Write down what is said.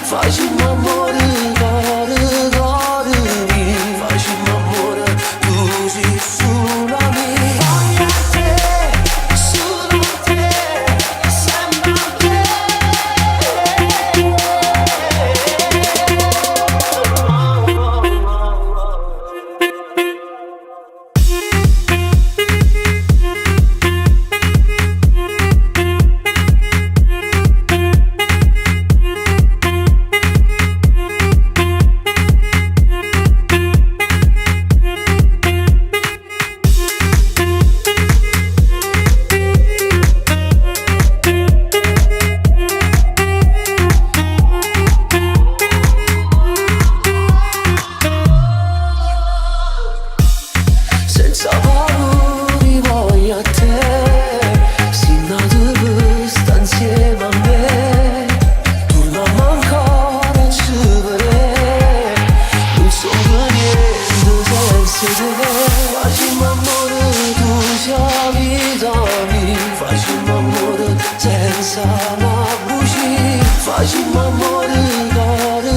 faz un amore, gore, goremi, faz un amore, così sulla mia. Voglio te, solo te, sembra te. Senza valori voglio a te, sino dove sta insieme a me. Torniamo ancora a scrivere, non so più niente senza te. Facciamo amore, tu sei vita mia. Facciamo amore senza una bugia. Facciamo amore, cuore